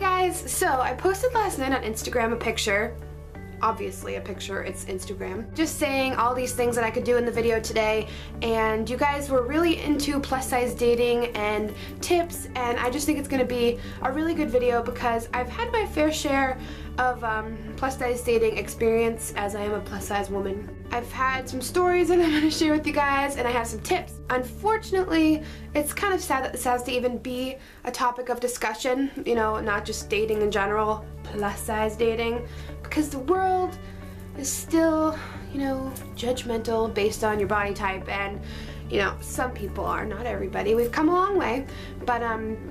guys, so I posted last night on Instagram a picture, obviously a picture, it's Instagram, just saying all these things that I could do in the video today, and you guys were really into plus size dating and tips, and I just think it's going to be a really good video because I've had my fair share of plus size dating experience as I am a plus size woman. I've had some stories that I'm going to share with you guys, and I have some tips. Unfortunately, it's kind of sad that this has to even be a topic of discussion, you know, not just dating in general, plus size dating, because the world is still, you know, judgmental based on your body type, and you know, some people are, not everybody. We've come a long way, but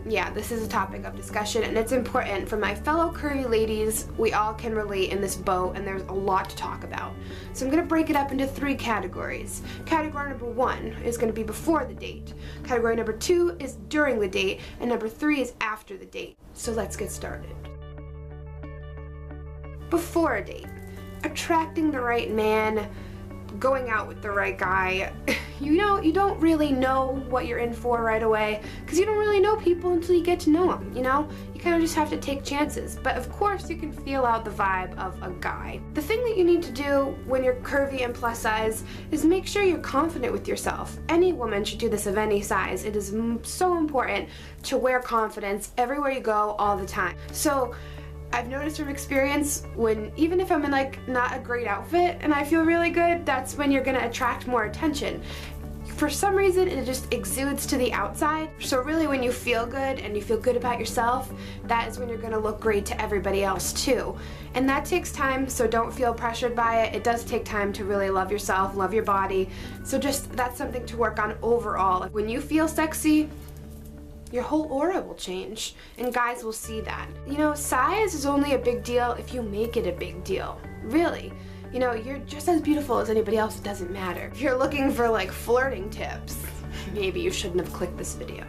yeah, this is a topic of discussion, and it's important for my fellow curvy ladies. We all can relate in this boat, and there's a lot to talk about. So I'm gonna break it up into 3 categories. Category number 1 is gonna be before the date. Category number 2 is during the date, and number 3 is after the date. So let's get started. Before a date, attracting the right man, going out with the right guy. You know, you don't really know what you're in for right away because you don't really know people until you get to know them, you know? You kind of just have to take chances, but of course you can feel out the vibe of a guy. The thing that you need to do when you're curvy and plus size is make sure you're confident with yourself. Any woman should do this of any size. It is so important to wear confidence everywhere you go all the time. So I've noticed from experience, when even if I'm in like not a great outfit and I feel really good, that's when you're gonna attract more attention. For some reason, it just exudes to the outside. So really when you feel good and you feel good about yourself, that is when you're gonna look great to everybody else too. And that takes time, so don't feel pressured by it. It does take time to really love yourself, love your body. So just, that's something to work on overall. When you feel sexy, your whole aura will change, and guys will see that. You know, size is only a big deal if you make it a big deal. Really. You know, you're just as beautiful as anybody else, it doesn't matter. If you're looking for like flirting tips, maybe you shouldn't have clicked this video.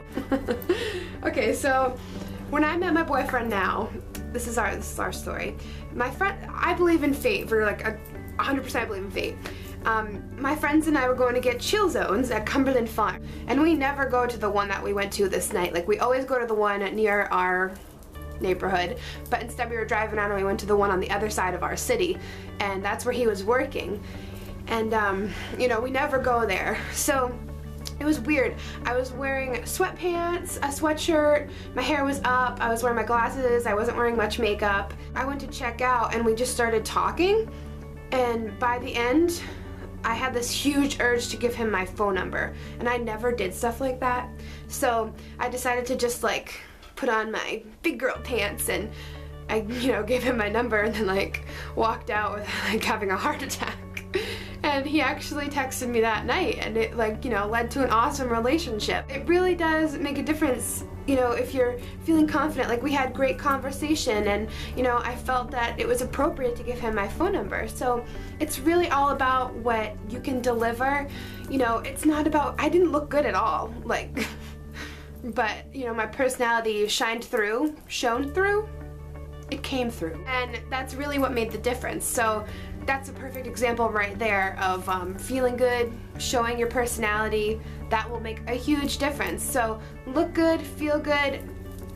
Okay, so when I met my boyfriend now, this is our story. My friend, I believe in fate, for like 100% believe in fate. My friends and I were going to get chill zones at Cumberland Farm, and we never go to the one that we went to this night. Like, we always go to the one near our neighborhood, but instead we were driving out and we went to the one on the other side of our city, and that's where he was working. And you know, we never go there, so it was weird. I was wearing sweatpants, a sweatshirt, my hair was up, I was wearing my glasses, I wasn't wearing much makeup. I went to check out and we just started talking, and by the end I had this huge urge to give him my phone number, and I never did stuff like that. So I decided to just like put on my big girl pants, and I, you know, gave him my number, and then like walked out with like having a heart attack. And he actually texted me that night, and it, like, you know, led to an awesome relationship. It really does make a difference, you know, if you're feeling confident. Like, we had great conversation, and you know, I felt that it was appropriate to give him my phone number. So it's really all about what you can deliver. You know, it's not about, I didn't look good at all, like, but you know, my personality shone through, it came through, and that's really what made the difference. So that's a perfect example right there of feeling good, showing your personality. That will make a huge difference. So look good, feel good,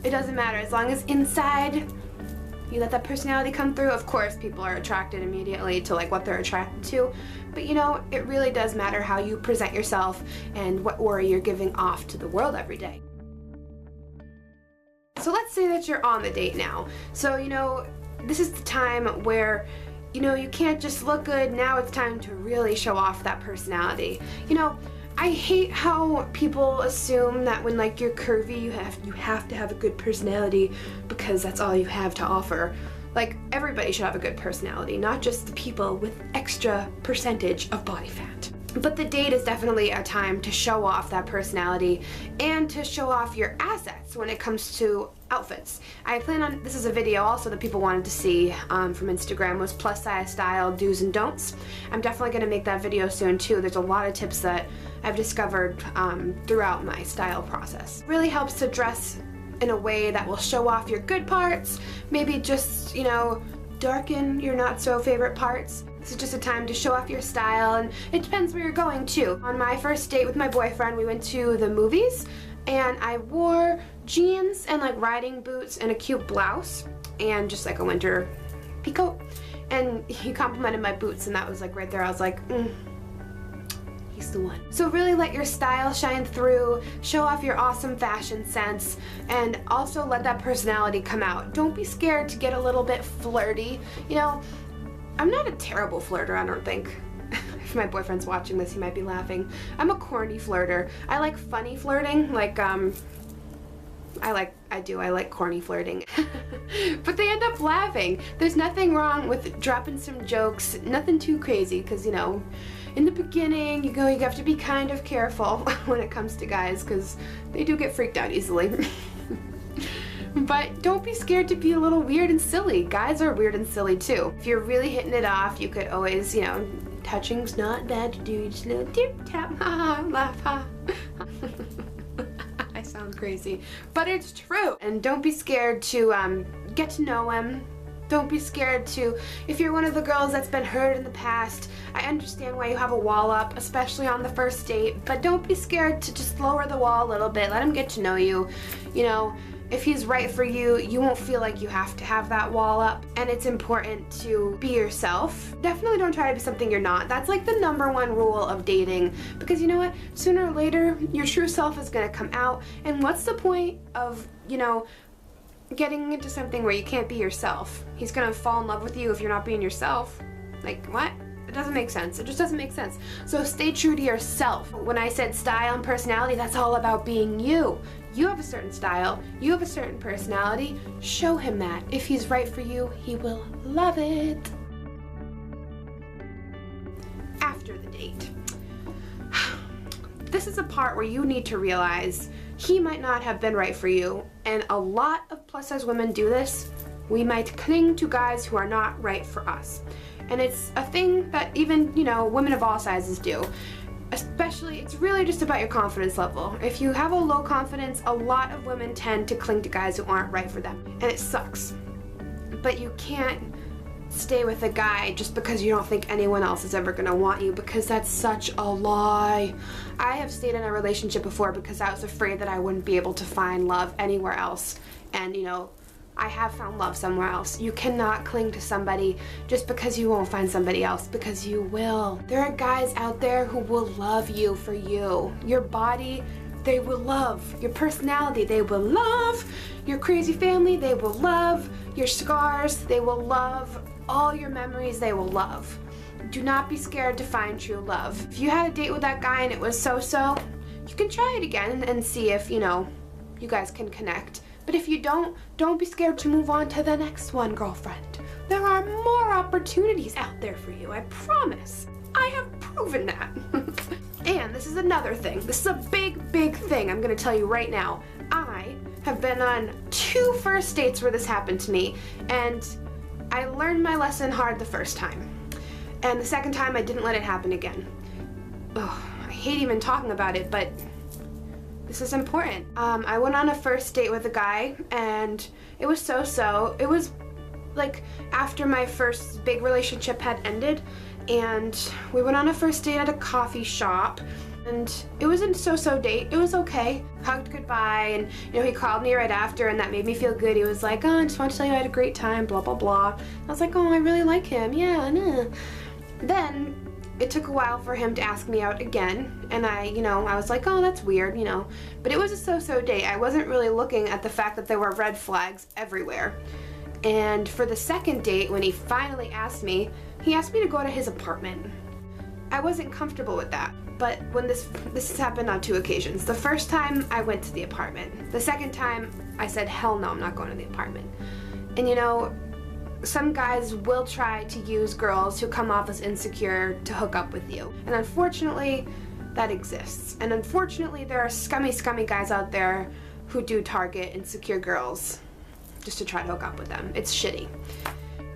it doesn't matter. As long as inside you let that personality come through. Of course, people are attracted immediately to like what they're attracted to, but you know, it really does matter how you present yourself and what aura you're giving off to the world every day. So let's say that you're on the date now. So, you know, this is the time where, you know, you can't just look good. Now it's time to really show off that personality. You know, I hate how people assume that when like you're curvy, you have to have a good personality because that's all you have to offer. Like, everybody should have a good personality, not just the people with extra percentage of body fat. But the date is definitely a time to show off that personality and to show off your assets when it comes to outfits. I plan on, this is a video also that people wanted to see from Instagram, was plus size style do's and don'ts. I'm definitely going to make that video soon too. There's a lot of tips that I've discovered throughout my style process. It really helps to dress in a way that will show off your good parts, maybe just, you know, darken your not so favorite parts. This is just a time to show off your style, and it depends where you're going too. On my first date with my boyfriend, we went to the movies, and I wore jeans and like riding boots and a cute blouse and just like a winter peacoat. And he complimented my boots, and that was like right there. I was like, he's the one. So really let your style shine through, show off your awesome fashion sense, and also let that personality come out. Don't be scared to get a little bit flirty. You know, I'm not a terrible flirter, I don't think. If my boyfriend's watching this, he might be laughing. I'm a corny flirter. I like funny flirting, like I like corny flirting. But they end up laughing. There's nothing wrong with dropping some jokes, nothing too crazy, because you know, in the beginning, you have to be kind of careful when it comes to guys, because they do get freaked out easily. But don't be scared to be a little weird and silly. Guys are weird and silly too. If you're really hitting it off, you could always, you know, touching's not bad to do, just a little tip tap, ha, laugh, ha. I sound crazy, but it's true. And don't be scared to get to know him. Don't be scared to, if you're one of the girls that's been hurt in the past, I understand why you have a wall up, especially on the first date, but don't be scared to just lower the wall a little bit, let him get to know you. You know, if he's right for you, you won't feel like you have to have that wall up, and it's important to be yourself. Definitely don't try to be something you're not. That's like the #1 rule of dating, because you know what? Sooner or later, your true self is gonna come out, and what's the point of, you know, getting into something where you can't be yourself? He's gonna fall in love with you if you're not being yourself. Like, what? It doesn't make sense. It just doesn't make sense. So stay true to yourself. When I said style and personality, that's all about being you. You have a certain style, you have a certain personality. Show him that. If he's right for you, he will love it. After the date. This is a part where you need to realize he might not have been right for you, and a lot of plus-size women do this. We might cling to guys who are not right for us. And it's a thing that even, you know, women of all sizes do. Especially, it's really just about your confidence level. If you have a low confidence, a lot of women tend to cling to guys who aren't right for them. And it sucks. But you can't stay with a guy just because you don't think anyone else is ever gonna want you, because that's such a lie. I have stayed in a relationship before because I was afraid that I wouldn't be able to find love anywhere else. And you know, I have found love somewhere else. You cannot cling to somebody just because you won't find somebody else, because you will. There are guys out there who will love you for you. Your body, they will love. Your personality, they will love. Your crazy family, they will love. Your scars, they will love. All your memories, they will love. Do not be scared to find true love. If you had a date with that guy and it was so-so, you can try it again and see if, you know, you guys can connect. But if you don't be scared to move on to the next one, girlfriend. There are more opportunities out there for you, I promise. I have proven that. And this is another thing. This is a big, big thing I'm gonna tell you right now. I have been on 2 first dates where this happened to me, and I learned my lesson hard the first time. And the second time I didn't let it happen again. Ugh, I hate even talking about it, but this is important. I went on a first date with a guy, and it was so-so. It was like after my first big relationship had ended, and we went on a first date at a coffee shop, and it was a so-so date. It was okay. Hugged goodbye, and you know, he called me right after, and that made me feel good. He was like, oh, I just want to tell you I had a great time, blah, blah, blah. I was like, oh, I really like him, yeah, nah. Then it took a while for him to ask me out again, and I was like, oh, that's weird, you know. But it was a so-so date. I wasn't really looking at the fact that there were red flags everywhere. And for the second date, when he finally asked me, he asked me to go to his apartment. I wasn't comfortable with that, but when this has happened on 2 occasions. The first time, I went to the apartment. The second time, I said, hell no, I'm not going to the apartment. And you know, some guys will try to use girls who come off as insecure to hook up with you. And unfortunately, that exists. And unfortunately, there are scummy, scummy guys out there who do target insecure girls just to try to hook up with them. It's shitty.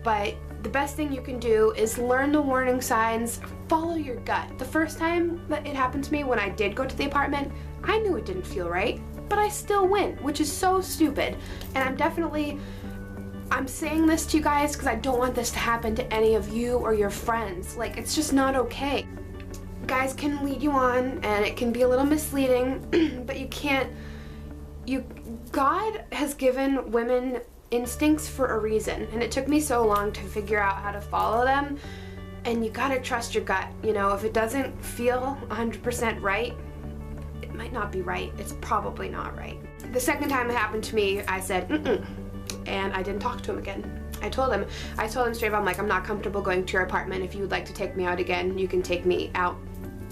But the best thing you can do is learn the warning signs, follow your gut. The first time that it happened to me, when I did go to the apartment, I knew it didn't feel right, but I still went, which is so stupid. And I'm saying this to you guys because I don't want this to happen to any of you or your friends. Like, it's just not okay. Guys can lead you on, and it can be a little misleading, but God has given women instincts for a reason, and it took me so long to figure out how to follow them. And you gotta trust your gut. You know, if it doesn't feel 100% right, it might not be right. It's probably not right. The second time it happened to me, I said, mm-mm, and I didn't talk to him again. I told him straight up, I'm like, I'm not comfortable going to your apartment. If you would like to take me out again, you can take me out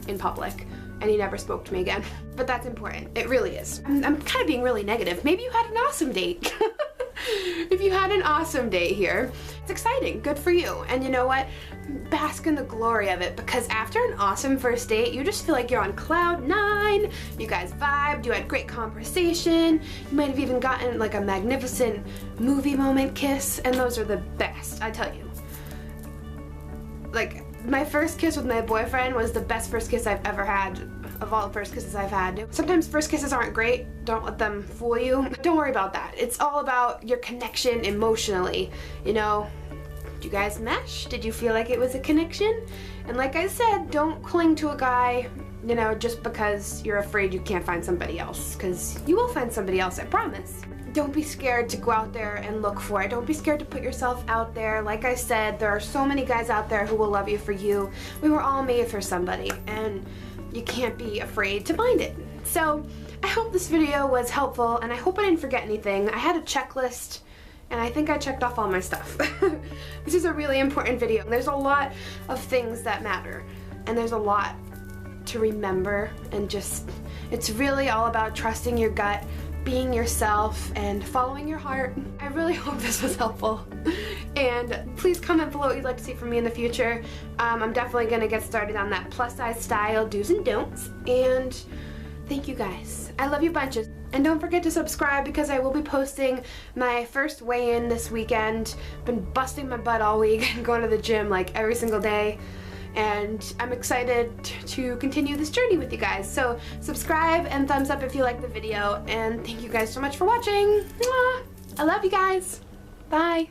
in public. And he never spoke to me again. But that's important. It really is. I'm kind of being really negative. Maybe you had an awesome date. If you had an awesome date here, it's exciting. Good for you. And you know what? Bask in the glory of it, because after an awesome first date, you just feel like you're on cloud 9. You guys vibed, you had great conversation, you might have even gotten like a magnificent movie moment kiss, and those are the best, I tell you. Like, my first kiss with my boyfriend was the best first kiss I've ever had of all the first kisses I've had. Sometimes first kisses aren't great, don't let them fool you. Don't worry about that. It's all about your connection emotionally, you know? Did you guys mesh? Did you feel like it was a connection? And like I said, don't cling to a guy, you know, just because you're afraid you can't find somebody else, because you will find somebody else, I promise. Don't be scared to go out there and look for it. Don't be scared to put yourself out there. Like I said, there are so many guys out there who will love you for you. We were all made for somebody, and you can't be afraid to find it. So I hope this video was helpful, and I hope I didn't forget anything. I had a checklist, and I think I checked off all my stuff. This is a really important video. There's a lot of things that matter, and there's a lot to remember, and just, it's really all about trusting your gut, being yourself, and following your heart. I really hope this was helpful. And please comment below what you'd like to see from me in the future. I'm definitely gonna get started on that plus size style do's and don'ts. And thank you guys. I love you bunches. And don't forget to subscribe, because I will be posting my first weigh-in this weekend. Been busting my butt all week and going to the gym like every single day. And I'm excited to continue this journey with you guys. So subscribe and thumbs up if you like the video. And thank you guys so much for watching. Mwah! I love you guys. Bye.